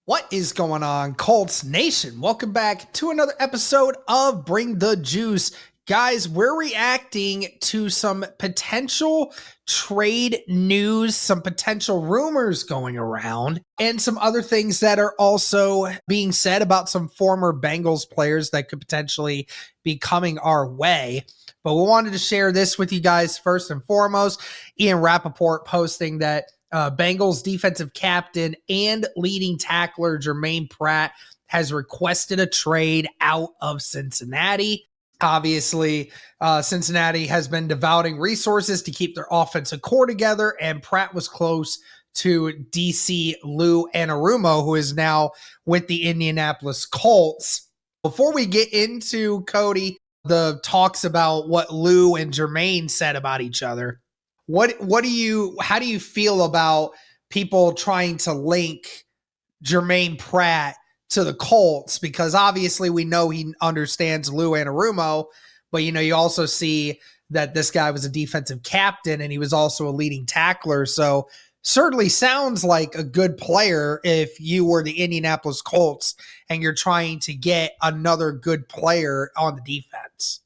What is going on, Colts Nation? Welcome back to another episode of Bring the Juice. Guys, we're reacting to some potential trade news, some potential rumors going around, and some other things that are also being said about some former Bengals players that could potentially be coming our way. But we wanted to share this with you guys first and foremost. Ian Rappaport posting that Bengals defensive captain and leading tackler Germaine Pratt has requested a trade out of Cincinnati. Obviously, Cincinnati has been devoting resources to keep their offensive core together, and Pratt was close to DC Lou Anarumo, who is now with the Indianapolis Colts. Before we get into, Cody, the talks about what Lou and Germaine said about each other, how do you feel about people trying to link Germaine Pratt to the Colts? Because obviously we know he understands Lou Anarumo, but you also see that this guy was a defensive captain and he was also a leading tackler. So certainly sounds like a good player if you were the Indianapolis Colts and you're trying to get another good player on the defense.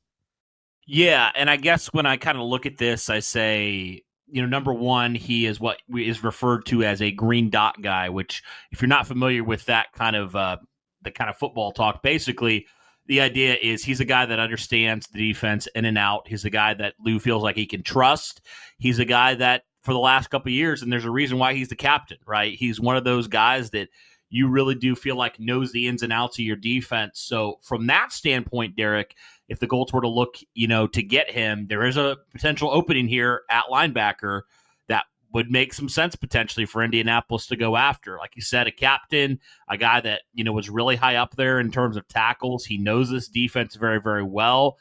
Yeah, and I guess when I kind of look at this, I say, number one, he is what is referred to as a green dot guy, which if you're not familiar with that kind of the kind of football talk, basically the idea is he's a guy that understands the defense in and out. He's a guy that Lou feels like he can trust. He's a guy that for the last couple of years, and there's a reason why he's the captain, right? He's one of those guys that you really do feel like knows the ins and outs of your defense. So from that standpoint, Derek, if the Colts were to look, to get him, there is a potential opening here at linebacker that would make some sense potentially for Indianapolis to go after. Like you said, a captain, a guy that, was really high up there in terms of tackles. He knows this defense very, very well.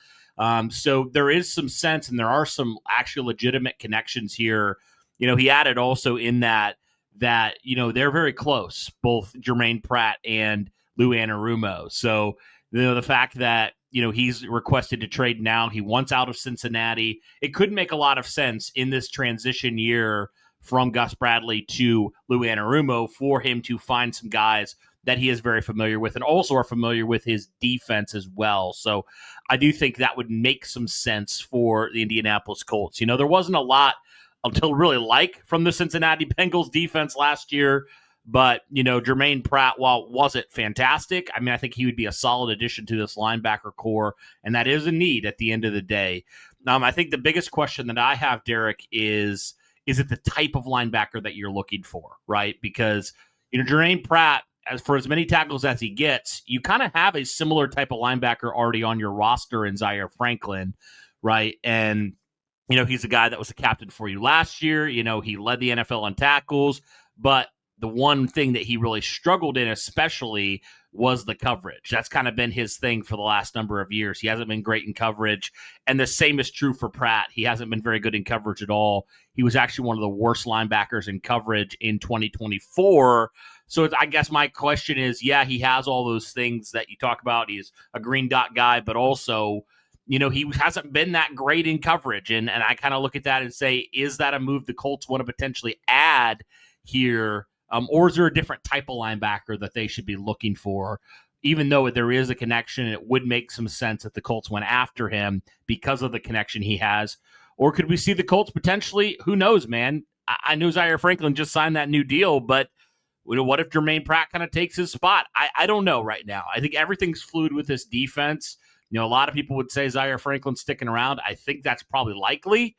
So there is some sense, and there are some actual legitimate connections here. He added also in that they're very close, both Germaine Pratt and Lou Anarumo. So, the fact that, he's requested to trade now, he wants out of Cincinnati. It could make a lot of sense in this transition year from Gus Bradley to Lou Anarumo for him to find some guys that he is very familiar with and also are familiar with his defense as well. So I do think that would make some sense for the Indianapolis Colts. There wasn't a lot until really from the Cincinnati Bengals defense last year. But, Germaine Pratt, while wasn't fantastic, I think he would be a solid addition to this linebacker core, and that is a need at the end of the day. I think the biggest question that I have, Derek, is it the type of linebacker that you're looking for, right? Because, Germaine Pratt, as many tackles as he gets, you kind of have a similar type of linebacker already on your roster in Zaire Franklin, right? And, he's a guy that was a captain for you last year. He led the NFL in tackles, but the one thing that he really struggled in especially was the coverage. That's kind of been his thing for the last number of years. He hasn't been great in coverage, and the same is true for Pratt. He hasn't been very good in coverage at all. He was actually one of the worst linebackers in coverage in 2024. So I guess my question is, yeah, he has all those things that you talk about. He's a green dot guy, but also, he hasn't been that great in coverage. And I kind of look at that and say, is that a move the Colts want to potentially add here? Or is there a different type of linebacker that they should be looking for? Even though there is a connection, it would make some sense that the Colts went after him because of the connection he has. Or could we see the Colts potentially? Who knows, man? I know Zaire Franklin just signed that new deal, but what if Germaine Pratt kind of takes his spot? I don't know right now. I think everything's fluid with this defense. A lot of people would say Zaire Franklin's sticking around. I think that's probably likely,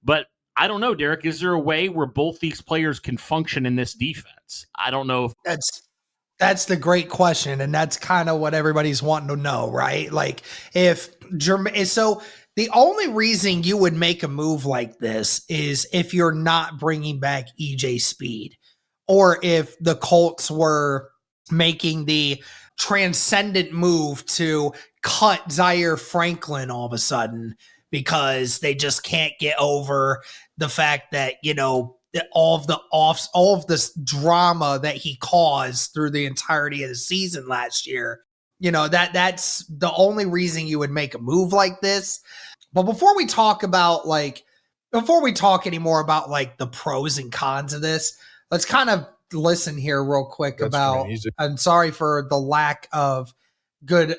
but I don't know, Derek. Is there a way where both these players can function in this defense? I don't know. That's the great question, and that's kind of what everybody's wanting to know, right? Like if Germaine, so the only reason you would make a move like this is if you're not bringing back EJ Speed, or if the Colts were making the transcendent move to cut Zaire Franklin all of a sudden because they just can't get over the fact that, all of this drama that he caused through the entirety of the season last year, that's the only reason you would make a move like this. But before we talk anymore about the pros and cons of this, let's kind of listen here real quick That's about, I'm sorry for the lack of good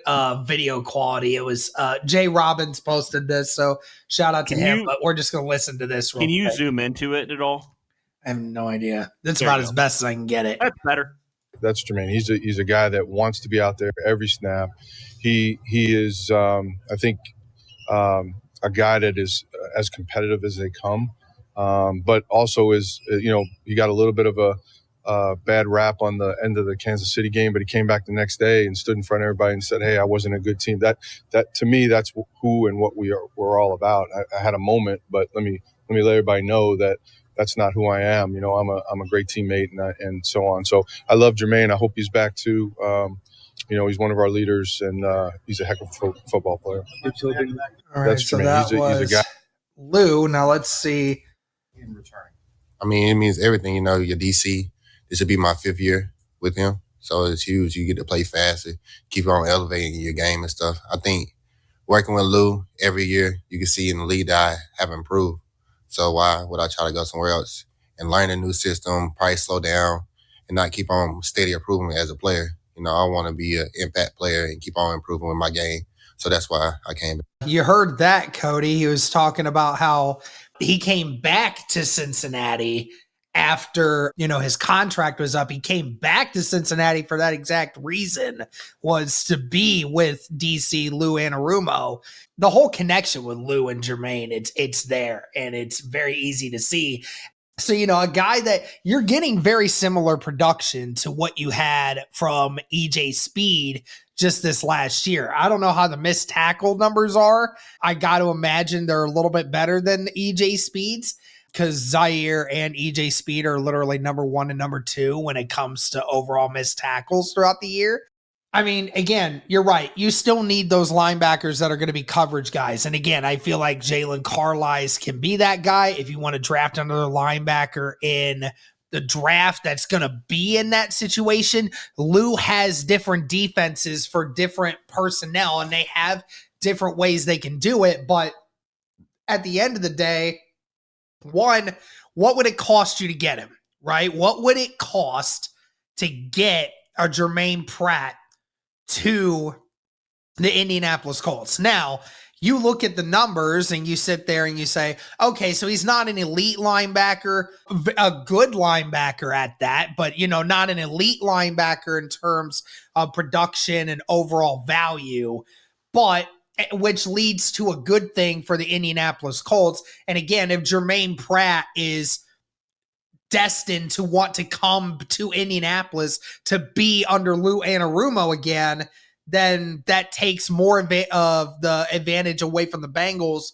video quality. It was Jay Robbins posted this, so shout out to him, but we're just going to listen to this real quick. Can you zoom into it at all? I have no idea. That's about as best as I can get it. That's better. That's Germaine. He's a guy that wants to be out there every snap. He is, I think, a guy that is as competitive as they come, but also is, he got a little bit of a bad rap on the end of the Kansas City game, but he came back the next day and stood in front of everybody and said, "Hey, I wasn't a good team." That to me, that's who and what we're all about. I had a moment, but let me let everybody know that that's not who I am. I'm a great teammate and so on. So I love Germaine. I hope he's back too. He's one of our leaders, and he's a heck of a football player. All right, so that was he's a guy. Lou. Now let's see. In return, I mean, it means everything. Your DC. This will be my 5th year with him, so it's huge. You get to play fast, keep on elevating your game and stuff. I think working with Lou every year, you can see in the league that I have improved. So why would I try to go somewhere else and learn a new system, probably slow down, and not keep on steady improving as a player? I want to be an impact player and keep on improving with my game. So that's why I came back. You heard that, Cody. He was talking about how he came back to Cincinnati after, his contract was up. He came back to Cincinnati for that exact reason, was to be with DC Lou Anarumo. The whole connection with Lou and Germaine, it's there, and it's very easy to see. So, a guy that you're getting very similar production to what you had from EJ Speed just this last year. I don't know how the missed tackle numbers are. I got to imagine they're a little bit better than EJ Speed's, because Zaire and EJ Speed are literally number 1 and number 2 when it comes to overall missed tackles throughout the year. I mean, again, you're right. You still need those linebackers that are going to be coverage guys. And again, I feel like Jalen Carlisle can be that guy. If you want to draft another linebacker in the draft that's going to be in that situation, Lou has different defenses for different personnel, and they have different ways they can do it. But at the end of the day, one, what would it cost you to get him, right? What would it cost to get a Germaine Pratt to the Indianapolis Colts? Now, you look at the numbers and you sit there and you say, okay, so he's not an elite linebacker, a good linebacker at that, but, not an elite linebacker in terms of production and overall value, but which leads to a good thing for the Indianapolis Colts. And again, if Germaine Pratt is destined to want to come to Indianapolis to be under Lou Anarumo again, then that takes more of the advantage away from the Bengals.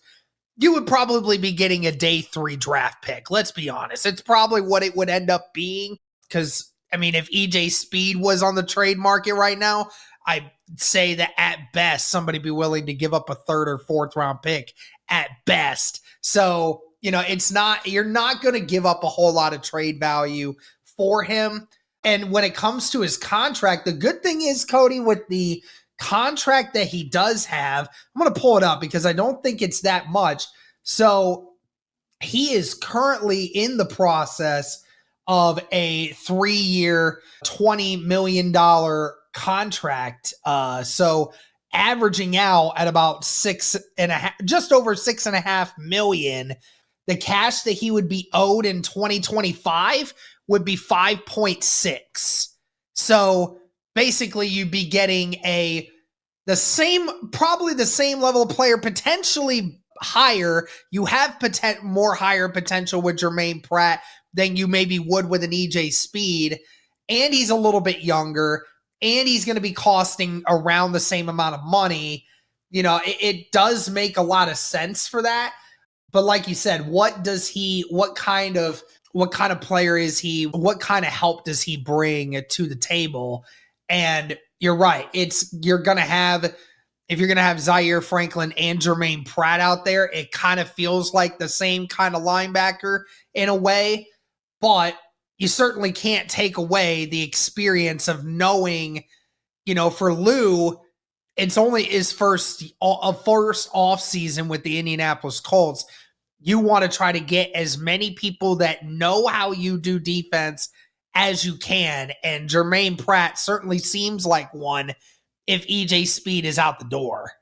You would probably be getting a day 3 draft pick. Let's be honest. It's probably what it would end up being, because, if EJ Speed was on the trade market right now, I'd say that at best, somebody be willing to give up a 3rd or 4th round pick at best. So, you're not going to give up a whole lot of trade value for him. And when it comes to his contract, the good thing is, Cody, with the contract that he does have, I'm going to pull it up because I don't think it's that much. So he is currently in the process of a 3-year, $20 million contract. So averaging out at about just over $6.5 million. The cash that he would be owed in 2025 would be 5.6. So basically you'd be getting probably the same level of player, potentially higher. You have more higher potential with Germaine Pratt than you maybe would with an EJ Speed. And he's a little bit younger, and he's going to be costing around the same amount of money. It does make a lot of sense for that. But like you said, what kind of player is he? What kind of help does he bring to the table? And you're right. If you're going to have Zaire Franklin and Germaine Pratt out there, it kind of feels like the same kind of linebacker in a way, but you certainly can't take away the experience of knowing, for Lou, it's only his first off season with the Indianapolis Colts. You want to try to get as many people that know how you do defense as you can. And Germaine Pratt certainly seems like one if EJ Speed is out the door.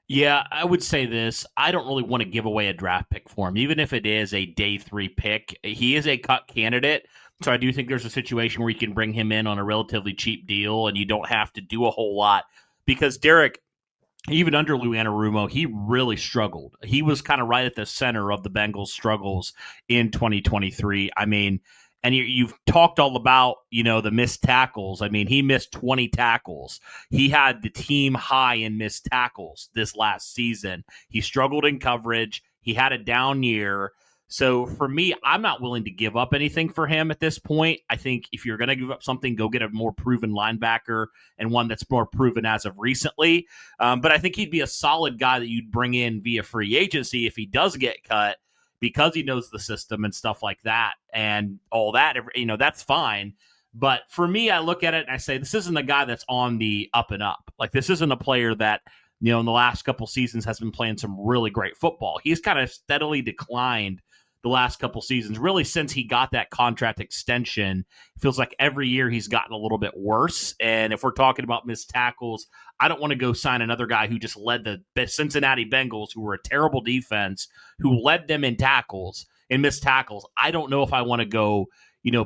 Yeah, I would say this. I don't really want to give away a draft pick for him, even if it is a day 3 pick. He is a cut candidate. So I do think there's a situation where you can bring him in on a relatively cheap deal and you don't have to do a whole lot. Because Derek, even under Lou Anarumo, he really struggled. He was kind of right at the center of the Bengals' struggles in 2023. I mean, and you've talked all about, the missed tackles. I mean, he missed 20 tackles. He had the team high in missed tackles this last season. He struggled in coverage. He had a down year. So for me, I'm not willing to give up anything for him at this point. I think if you're going to give up something, go get a more proven linebacker and one that's more proven as of recently. But I think he'd be a solid guy that you'd bring in via free agency if he does get cut, because he knows the system and stuff like that and all that, that's fine. But for me, I look at it and I say, this isn't a guy that's on the up and up. Like, this isn't a player that, in the last couple seasons has been playing some really great football. He's kind of steadily declined the last couple seasons, really since he got that contract extension. It feels like every year he's gotten a little bit worse. And if we're talking about missed tackles, I don't want to go sign another guy who just led the Cincinnati Bengals, who were a terrible defense, who led them in tackles and missed tackles. I don't know if I want to go,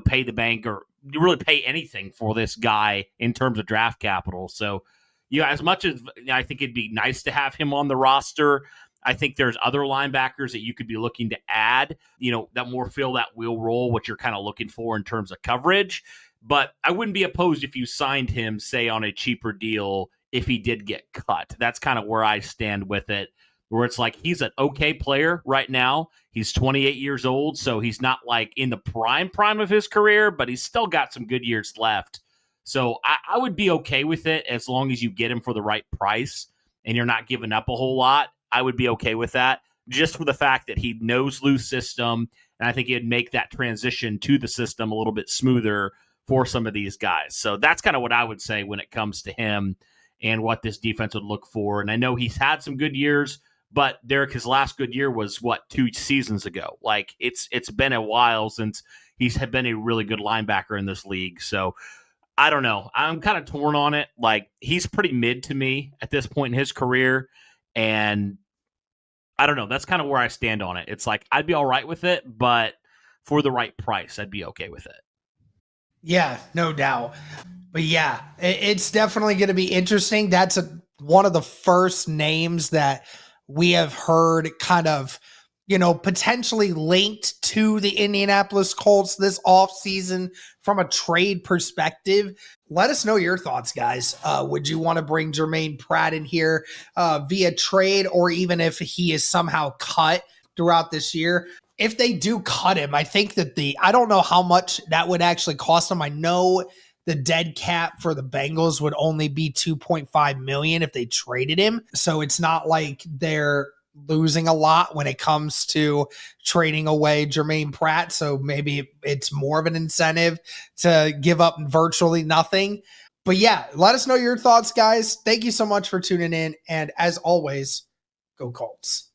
pay the bank or really pay anything for this guy in terms of draft capital. So, as much as I think it'd be nice to have him on the roster, I think there's other linebackers that you could be looking to add, that more fill that wheel role, what you're kind of looking for in terms of coverage. But I wouldn't be opposed if you signed him, say, on a cheaper deal if he did get cut. That's kind of where I stand with it, where it's like he's an okay player right now. He's 28 years old, so he's not like in the prime of his career, but he's still got some good years left. So I would be okay with it as long as you get him for the right price and you're not giving up a whole lot. I would be okay with that, just for the fact that he knows Lou's system, and I think it'd make that transition to the system a little bit smoother for some of these guys. So that's kind of what I would say when it comes to him and what this defense would look for. And I know he's had some good years, but Derek, his last good year was 2 seasons ago. Like, it's been a while since he's been a really good linebacker in this league. So I don't know. I'm kind of torn on it. Like, he's pretty mid to me at this point in his career. And I don't know. That's kind of where I stand on it. It's like, I'd be all right with it, but for the right price, I'd be okay with it. Yeah, no doubt. But yeah, it's definitely going to be interesting. That's one of the first names that we have heard kind of, potentially linked to the Indianapolis Colts this offseason from a trade perspective. Let us know your thoughts, guys. Would you want to bring Germaine Pratt in here via trade, or even if he is somehow cut throughout this year? If they do cut him, I think that I don't know how much that would actually cost them. I know the dead cap for the Bengals would only be $2.5 million if they traded him. So it's not like they're losing a lot when it comes to trading away Germaine Pratt. So maybe it's more of an incentive to give up virtually nothing. But yeah, let us know your thoughts, guys. Thank you so much for tuning in. And as always, go Colts.